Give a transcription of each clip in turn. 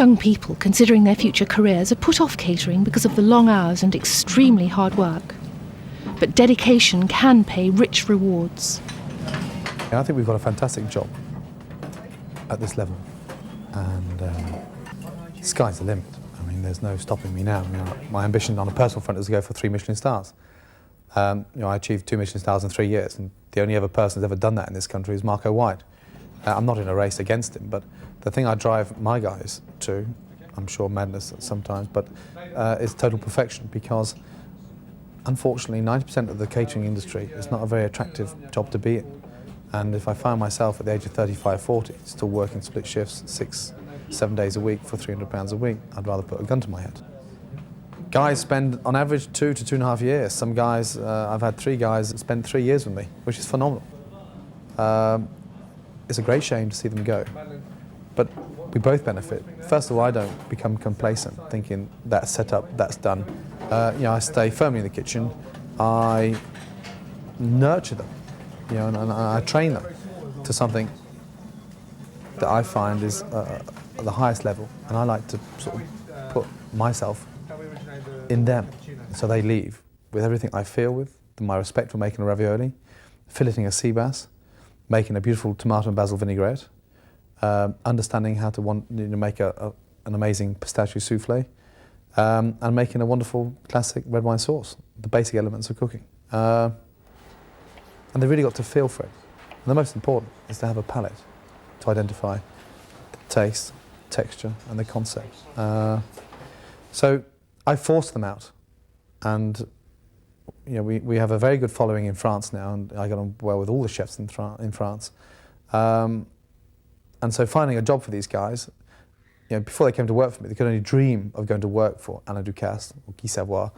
young people considering their future careers are put off catering because of the long hours and extremely hard work. But dedication can pay rich rewards. I think we've got a fantastic job at this level, and the sky's the limit. I mean, there's no stopping me now. My ambition on a personal front is to go for 3 Michelin stars. I achieved 2 Michelin stars in 3 years, and the only other person who's ever done that in this country is Marco White. I'm not in a race against him, but the thing I drive my guys to, I'm sure madness sometimes, but is total perfection, because unfortunately 90% of the catering industry is not a very attractive job to be in. And if I find myself at the age of 35, 40, still working split shifts 6, 7 days a week for £300 a week, I'd rather put a gun to my head. Guys spend on average 2 to 2.5 years. Some guys, I've had 3 guys that spent 3 years with me, which is phenomenal. It's a great shame to see them go, but we both benefit. First of all, I don't become complacent, thinking that's set up, that's done. I stay firmly in the kitchen. I nurture them, and I train them to something that I find is at the highest level, and I like to sort of put myself in them, so they leave with everything I feel with, my respect for making a ravioli, filleting a sea bass, making a beautiful tomato and basil vinaigrette, understanding how to make an amazing pistachio souffle, and making a wonderful classic red wine sauce, the basic elements of cooking. And they really got to feel for it. And the most important is to have a palate to identify the taste, texture, and the concept. So I forced them out, and we have a very good following in France now, and I get on well with all the chefs in France. And so finding a job for these guys, before they came to work for me, they could only dream of going to work for Alain Ducasse, or Guy Savoy,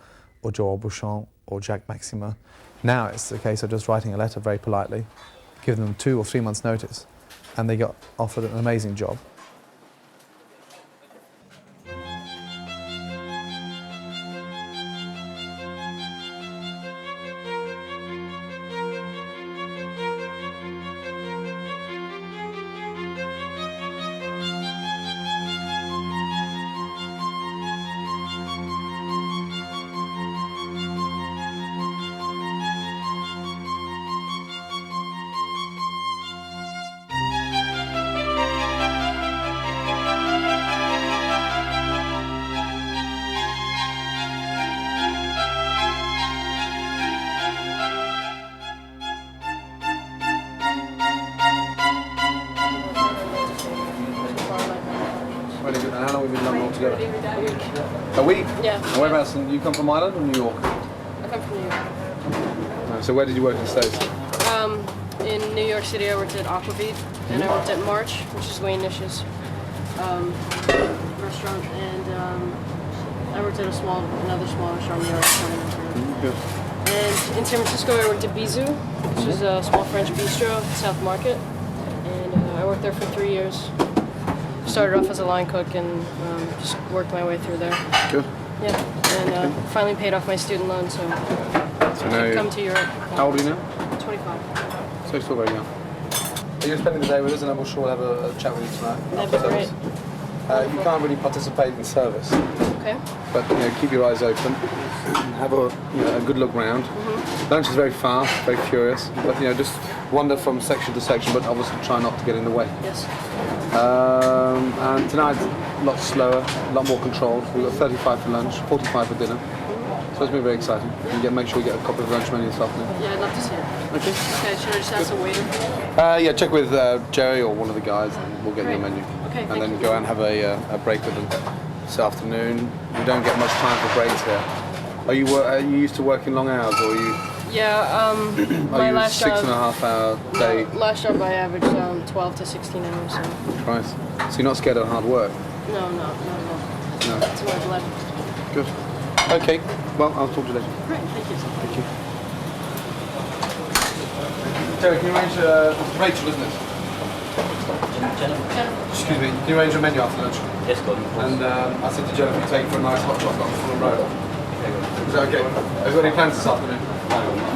or Joël Bouchon, or Jacques Maximin. Now it's a case of just writing a letter very politely, giving them 2 or 3 months' notice, and they got offered an amazing job. Really good. And how long have you been living all together? A week. A week? Yeah. And whereabouts? You come from Ireland or New York? I come from New York. No, so where did you work in the States? In New York City, I worked at Aquavit, and I worked at March, which is Wayne Nish's restaurant, and I worked at another small restaurant in New York. Good. And in San Francisco, I worked at Bisou, which is a small French bistro, South Market, and I worked there for 3 years. Started off as a line cook and just worked my way through there. Good. Yeah, and finally paid off my student loan, so I've come to Europe. How old are you now? 25. So you're still very young. Are you spending the day with us, and I'm sure we'll have a chat with you tonight? That'd be great. You can't really participate in service. Okay. But keep your eyes open. Have a good look round. Lunch is very fast, very curious. But just wander from section to section, but obviously try not to get in the way. Yes. And tonight, a lot slower, a lot more controlled. We've got 35 for lunch, 45 for dinner. So it's been very exciting. Make sure we get a copy of the lunch menu this afternoon. Yeah, I'd love to see it. Okay. Okay, should I just ask a waiter? Yeah, check with Jerry or one of the guys, and we'll get you a menu. Okay, and then go and have a break with them this afternoon. We don't get much time for breaks here. Are you used to working long hours, or are you? Yeah, my last job. 6.5 hour day. Last job I averaged 12 to 16 hours. So. Christ. So you're not scared of hard work? No. It's more left. Good. Okay. Well, I'll talk to you later. Great. Thank you. Thank you. Terry, can you arrange Rachel, isn't it? Jennifer. Excuse me. Can you arrange a menu after lunch? Yes, Gordon. And I said to Jennifer, take for a nice hot chocolate on Fulham Road. Is that okay? Have you got any plans this afternoon?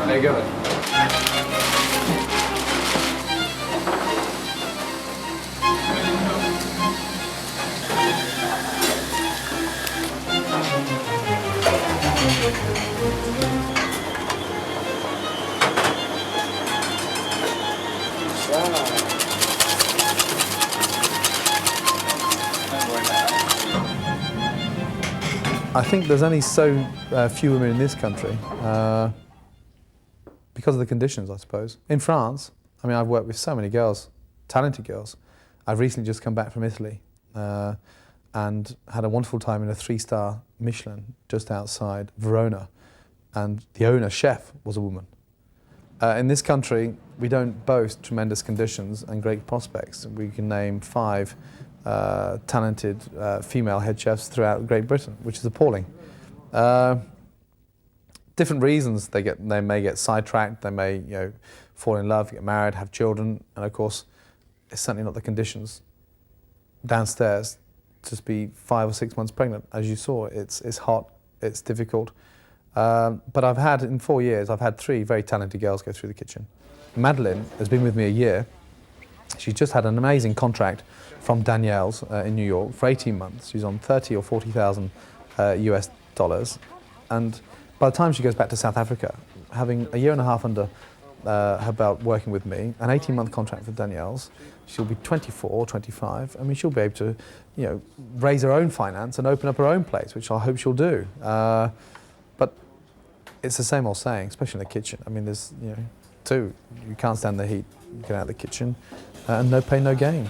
There you go then. I think there's only so few women in this country because of the conditions, I suppose. In France, I mean, I've worked with so many girls, talented girls. I've recently just come back from Italy and had a wonderful time in a 3-star Michelin just outside Verona, and the owner, chef, was a woman. In this country, we don't boast tremendous conditions and great prospects. We can name 5 talented female head chefs throughout Great Britain, which is appalling. Different reasons they may get sidetracked, they may fall in love, get married, have children, and of course it's certainly not the conditions downstairs to be 5 or 6 months pregnant. As you saw, it's hot, it's difficult. But I've had, in 4 years, I've had 3 very talented girls go through the kitchen. Madeleine has been with me a year. She's just had an amazing contract from Danielle's in New York for 18 months. She's on 30 or 40,000 US dollars. And by the time she goes back to South Africa, having a year and a half under her belt working with me, an 18-month contract for Danielle's, she'll be 24, 25. I mean, she'll be able to, raise her own finance and open up her own place, which I hope she'll do. But it's the same old saying, especially in the kitchen. I mean, there's, you can't stand the heat, get out of the kitchen, and no pain, no gain.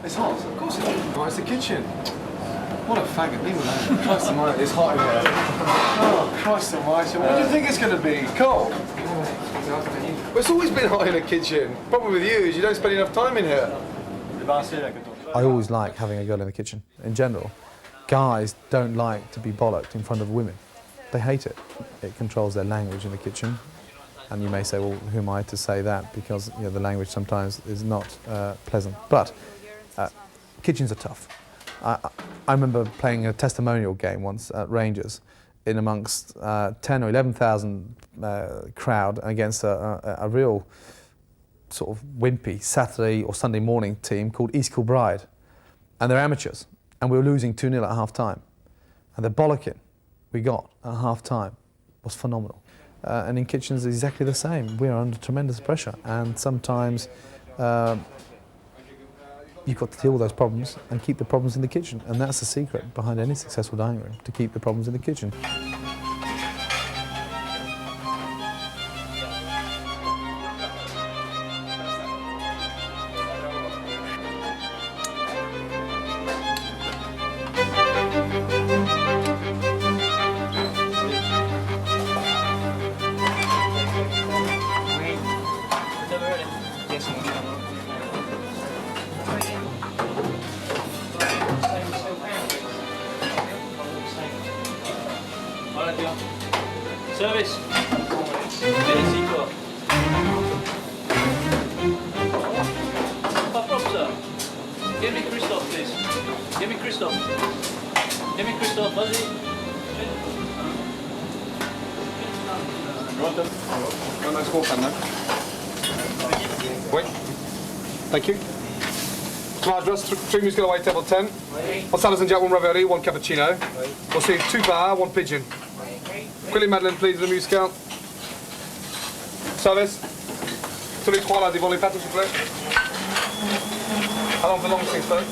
It's hot, of course it is. Oh, it's the kitchen. What a faggot, leave me alone. Christ almighty, it's hot in here. Oh, Christ almighty, what do you think it's going to be? Cold? Well, it's always been hot in the kitchen. The problem with you is you don't spend enough time in here. I always like having a girl in the kitchen, in general. Guys don't like to be bollocked in front of women. They hate it. It controls their language in the kitchen. And you may say, well, who am I to say that? Because the language sometimes is not pleasant. But kitchens are tough. I remember playing a testimonial game once at Rangers in amongst 10 or 11,000 crowd against a real sort of wimpy Saturday or Sunday morning team called East Kilbride. And they're amateurs. And we were losing 2-0 at half-time. And the bollocking we got at half-time was phenomenal. And in kitchens, it's exactly the same. We are under tremendous pressure. And sometimes you've got to deal with those problems and keep the problems in the kitchen. And that's the secret behind any successful dining room, to keep the problems in the kitchen. Service. Pas propre ça. Give me Christophe, please. Give me Christophe. Give me Christophe, vas-y. Got a nice walk on there. Wait. Thank you. Large roast, 3 meals going away, table 10. One salads and jack, 1 ravioli, 1 cappuccino. We'll see 2 bar, 1 pigeon. Quickly, Madeleine, please, le muscat. Service. Tous les 3 là, devant les plateaux, s'il vous plaît. How long the long things, though?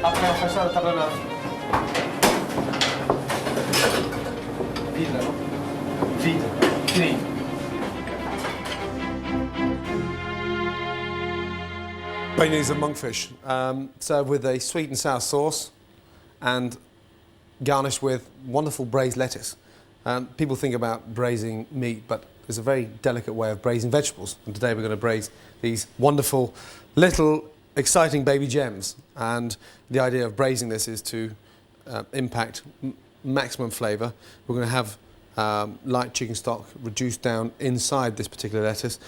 Après, on fait ça à la table à neuf. Vide, là, non? Vide. Clean. Baignets and monkfish, served with a sweet and sour sauce and garnished with wonderful braised lettuce. People think about braising meat, but there's a very delicate way of braising vegetables. And today we're going to braise these wonderful little exciting baby gems, and the idea of braising this is to impact maximum flavour. We're going to have light chicken stock reduced down inside this particular lettuce,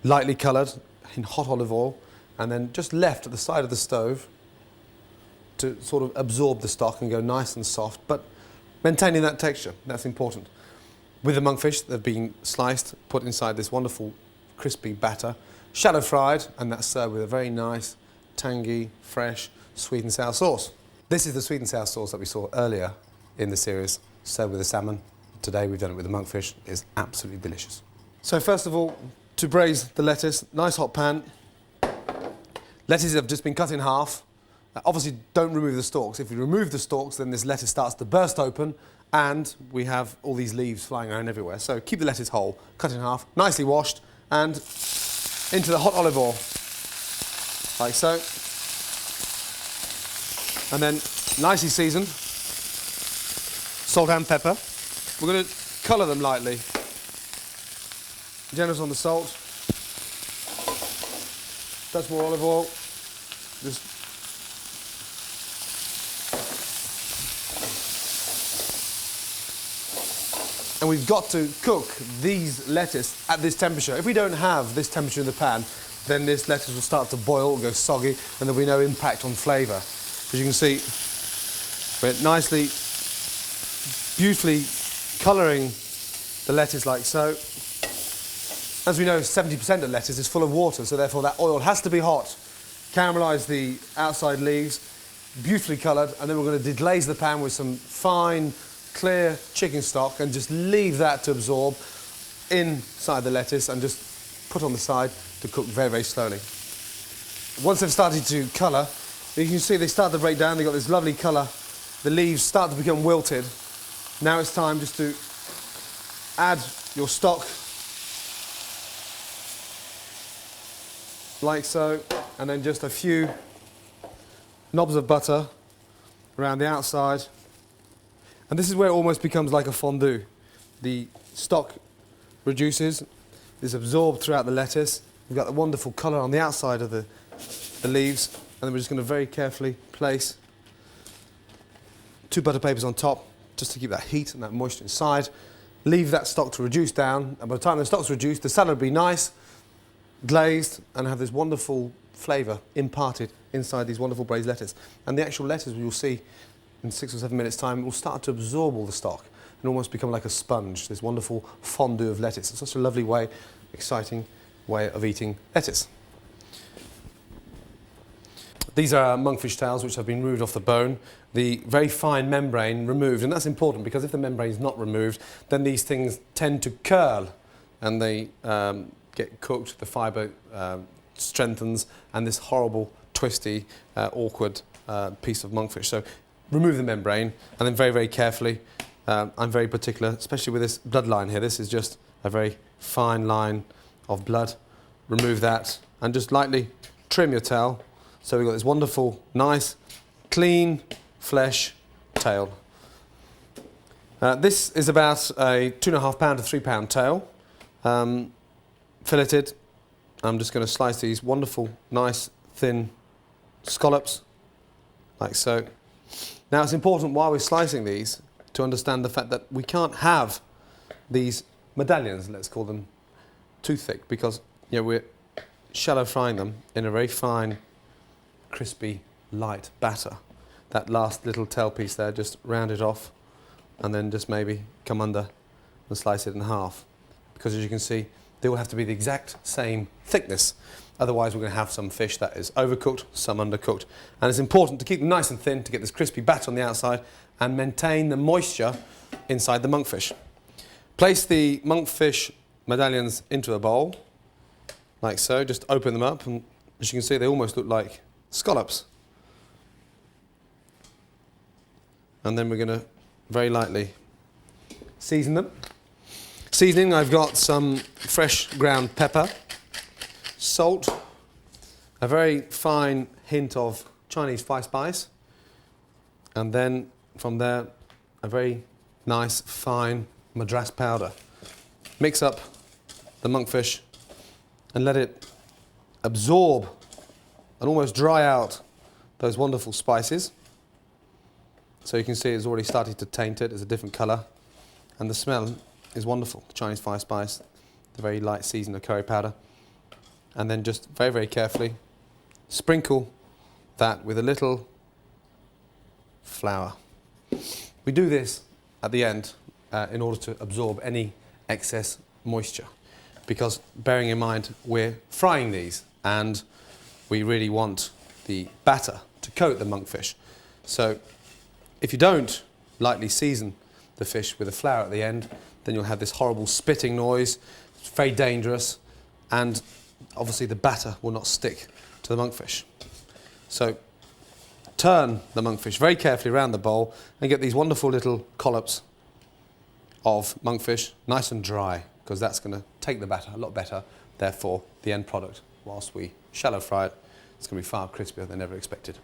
lightly coloured in hot olive oil, and then just left at the side of the stove to sort of absorb the stock and go nice and soft, but maintaining that texture. That's important. With the monkfish, they've been sliced, put inside this wonderful crispy batter, shallow fried, and that's served with a very nice, tangy, fresh, sweet and sour sauce. This is the sweet and sour sauce that we saw earlier in the series, served with the salmon. Today we've done it with the monkfish. It's absolutely delicious. So first of all, to braise the lettuce, nice hot pan. Lettuces have just been cut in half. Obviously don't remove the stalks. If you remove the stalks, then this lettuce starts to burst open and we have all these leaves flying around everywhere. So keep the lettuce whole, cut in half, nicely washed, and into the hot olive oil, like so. And then nicely seasoned, salt and pepper. We're going to colour them lightly. Generous on the salt. Touch more olive oil. Just and we've got to cook these lettuce at this temperature. If we don't have this temperature in the pan, then this lettuce will start to boil, go soggy, and there'll be no impact on flavour. As you can see, we're nicely, beautifully colouring the lettuce like so. As we know, 70% of lettuce is full of water, so therefore that oil has to be hot. Caramelise the outside leaves, beautifully coloured, and then we're going to deglaze the pan with some fine, clear chicken stock and just leave that to absorb inside the lettuce and just put on the side to cook very, very slowly. Once they've started to colour, you can see they start to break down, they've got this lovely colour, the leaves start to become wilted. Now it's time just to add your stock, like so, and then just a few knobs of butter around the outside. And this is where it almost becomes like a fondue. The stock reduces, is absorbed throughout the lettuce. We've got the wonderful colour on the outside of the leaves, and then we're just going to very carefully place 2 butter papers on top, just to keep that heat and that moisture inside. Leave that stock to reduce down, and by the time the stock's reduced, the salad will be nice, glazed, and have this wonderful flavour imparted inside these wonderful braised lettuce. And the actual lettuce, you'll see in 6 or 7 minutes' time, will start to absorb all the stock and almost become like a sponge, this wonderful fondue of lettuce. It's such a lovely way, exciting way of eating lettuce. These are monkfish tails which have been removed off the bone, the very fine membrane removed, and that's important because if the membrane is not removed, then these things tend to curl and they get cooked, the fibre strengthens, and this horrible, twisty, awkward piece of monkfish. So remove the membrane, and then very, very carefully, I'm very particular, especially with this bloodline here. This is just a very fine line of blood. Remove that, and just lightly trim your tail. So we've got this wonderful, nice, clean flesh tail. This is about a 2.5 pound to 3 pound tail, filleted. I'm just going to slice these wonderful, nice, thin scallops, like so. Now it's important while we're slicing these to understand the fact that we can't have these medallions, let's call them, too thick, because we're shallow frying them in a very fine, crispy, light batter. That last little tail piece there, just round it off and then just maybe come under and slice it in half. Because as you can see, they all have to be the exact same thickness. Otherwise we're going to have some fish that is overcooked, some undercooked. And it's important to keep them nice and thin to get this crispy batter on the outside and maintain the moisture inside the monkfish. Place the monkfish medallions into a bowl, like so. Just open them up, and as you can see, they almost look like scallops. And then we're going to very lightly season them. Seasoning, I've got some fresh ground pepper, salt, a very fine hint of Chinese spice, and then from there a very nice fine madras powder. Mix up the monkfish and let it absorb and almost dry out those wonderful spices. So you can see it's already started to taint it, it's a different colour, and the smell is wonderful. The Chinese fire spice, the very light season of curry powder. And then just very, very carefully sprinkle that with a little flour. We do this at the end in order to absorb any excess moisture, because bearing in mind we're frying these and we really want the batter to coat the monkfish. So if you don't lightly season the fish with a flour at the end, then you'll have this horrible spitting noise. It's very dangerous, and obviously the batter will not stick to the monkfish. So turn the monkfish very carefully around the bowl and get these wonderful little collops of monkfish, nice and dry, because that's going to take the batter a lot better. Therefore, the end product, whilst we shallow fry it, it's going to be far crispier than ever expected.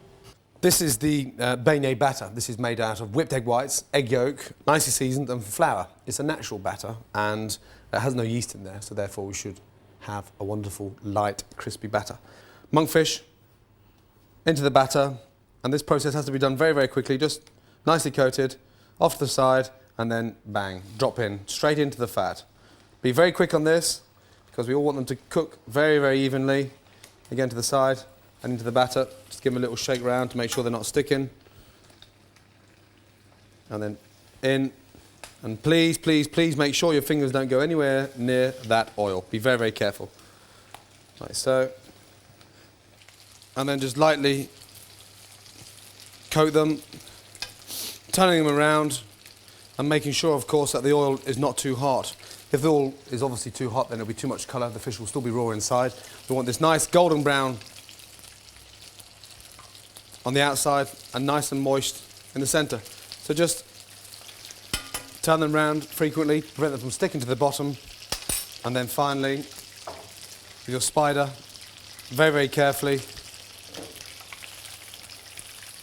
This is the beignet batter. This is made out of whipped egg whites, egg yolk, nicely seasoned, and flour. It's a natural batter, and it has no yeast in there, so therefore we should have a wonderful, light, crispy batter. Monkfish into the batter, and this process has to be done very, very quickly, just nicely coated, off to the side, and then bang, drop in, straight into the fat. Be very quick on this, because we all want them to cook very, very evenly. Again to the side and into the batter. Just give them a little shake round to make sure they're not sticking. And then in, and please, please, please make sure your fingers don't go anywhere near that oil. Be very, very careful. Like so. And then just lightly coat them, turning them around, and making sure, of course, that the oil is not too hot. If the oil is obviously too hot, then it'll be too much colour. The fish will still be raw inside. We want this nice golden brown on the outside and nice and moist in the centre. So just turn them round frequently, prevent them from sticking to the bottom, and then finally, with your spider, very, very carefully,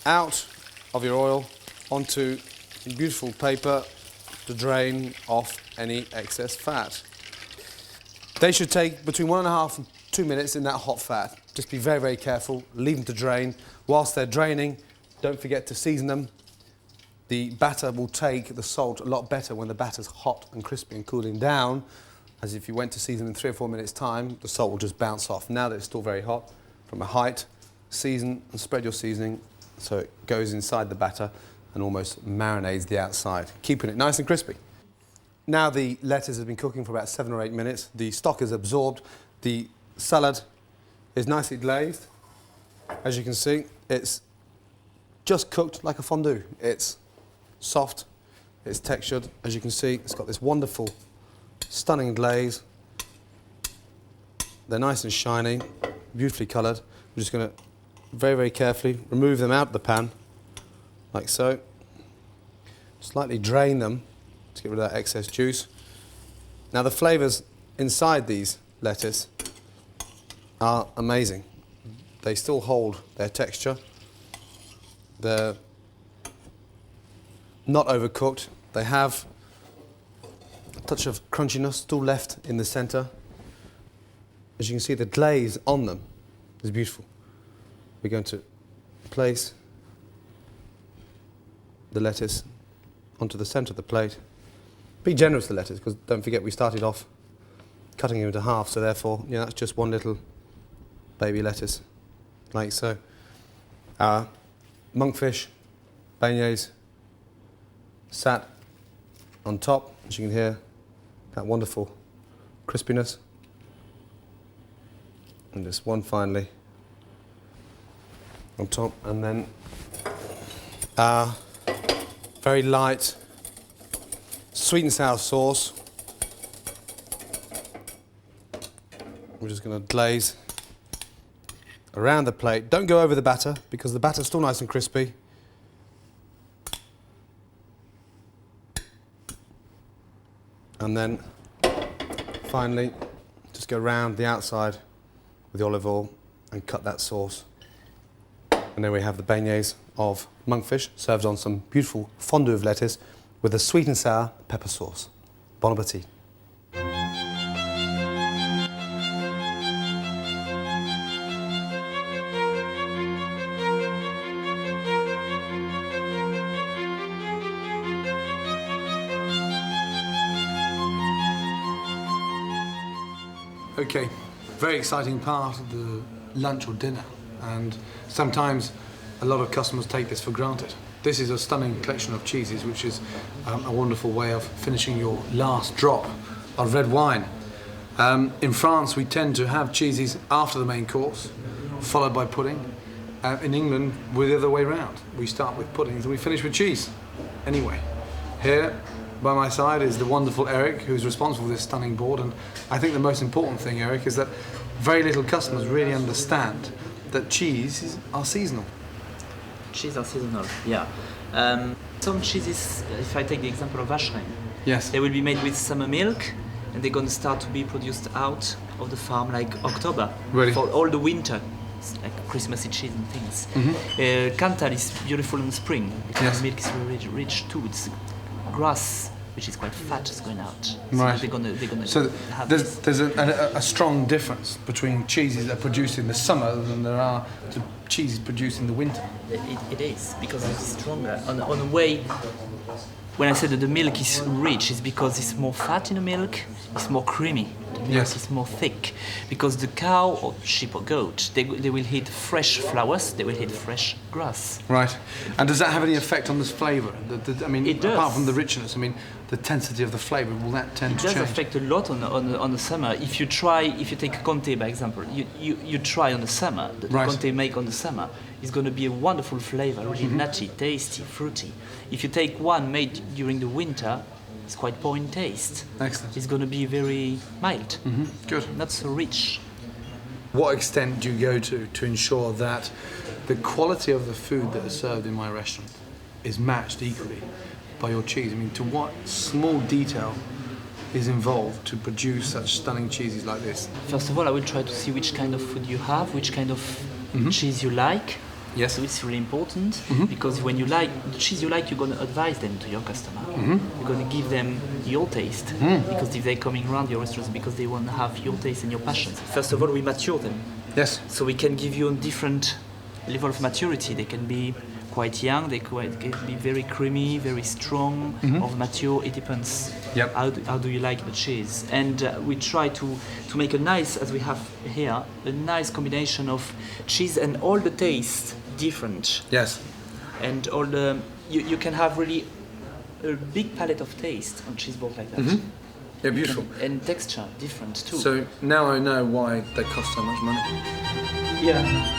out of your oil onto beautiful paper to drain off any excess fat. They should take between 1.5 and 2 minutes in that hot fat. Just be very, very careful, leave them to drain. Whilst they're draining, don't forget to season them. The batter will take the salt a lot better when the batter's hot and crispy and cooling down, as if you went to season in 3 or 4 minutes' time, the salt will just bounce off. Now that it's still very hot, from a height, season and spread your seasoning so it goes inside the batter and almost marinades the outside, keeping it nice and crispy. Now the lettuce has been cooking for about 7 or 8 minutes. The stock is absorbed. The salad is nicely glazed. As you can see, it's just cooked like a fondue. It's soft, it's textured. As you can see, it's got this wonderful, stunning glaze. They're nice and shiny, beautifully coloured. We're just going to very, very carefully remove them out of the pan, like so. Slightly drain them to get rid of that excess juice. Now the flavours inside these lettuce are amazing. They still hold their texture. They're not overcooked. They have a touch of crunchiness still left in the centre. As you can see, the glaze on them is beautiful. We're going to place the lettuce onto the centre of the plate. Be generous with the lettuce, because don't forget we started off cutting it into half, so therefore, that's just one little baby lettuce, like so. Our monkfish beignets sat on top, as you can hear, that wonderful crispiness. And just one finally on top, and then our very light sweet and sour sauce. We're just going to glaze around the plate. Don't go over the batter, because the batter's still nice and crispy. And then finally, just go around the outside with the olive oil and cut that sauce. And there we have the beignets of monkfish served on some beautiful fondue of lettuce with a sweet and sour pepper sauce. Bon appetit. Okay, very exciting part of the lunch or dinner, and sometimes a lot of customers take this for granted. This is a stunning collection of cheeses, which is a wonderful way of finishing your last drop of red wine. In France, we tend to have cheeses after the main course, followed by pudding. In England, we're the other way round. We start with puddings and we finish with cheese. Anyway, here by my side is the wonderful Eric, who's responsible for this stunning board. And I think the most important thing, Eric, is that very little customers really understand that cheeses are seasonal. Cheese are seasonal, yeah. Some cheeses, if I take the example of Vacherin, Yes. they will be made with summer milk, and they're going to start to be produced out of the farm like October, Really? for all the winter, it's like Christmassy cheese and things. Cantal is beautiful in spring because Yes. the milk is very rich too. It's grass, which is quite fat, is going out. So Right. they're gonna So have there's, this. there's a strong difference between cheeses that are produced in the summer than there are to cheeses produced in the winter. It is because it's stronger. On a way, when I said that the milk is rich, it's because it's more fat in the milk, it's more creamy. The milk Yes. is more thick because the cow or sheep or goat, they will eat fresh flowers, they will eat fresh grass. Right. And does that have any effect on this flavour? I mean, It does. apart from the richness, I mean, the intensity of the flavour, will that tend It to does change? affect a lot on the summer. If you take Conte by example, you try on the summer, the Right. Conte make on the summer, it's going to be a wonderful flavor, really nutty, tasty, fruity. If you take one made during the winter, it's quite poor in taste. Excellent. It's going to be very mild, Good. not so rich. What extent do you go to ensure that the quality of the food that is served in my restaurant is matched equally by your cheese? I mean, to what small detail is involved to produce such stunning cheeses like this? First of all, I will try to see which kind of food you have, which kind of cheese you like. Yes. So it's really important because when you like the cheese you like, you're going to advise them to your customer. You're going to give them your taste because if they're coming around your restaurants because they want to have your taste and your passions. First of all, we mature them. Yes. So we can give you a different level of maturity. They can be quite young, they can be very creamy, very strong, or mature. It depends. Yep. How do you like the cheese? And we try to make a nice, as we have here, a nice combination of cheese and all the tastes different. Yes. And all the you can have really a big palette of taste on cheese board like that. Yeah, beautiful. And texture different too. So now I know why they cost so much money. yeah.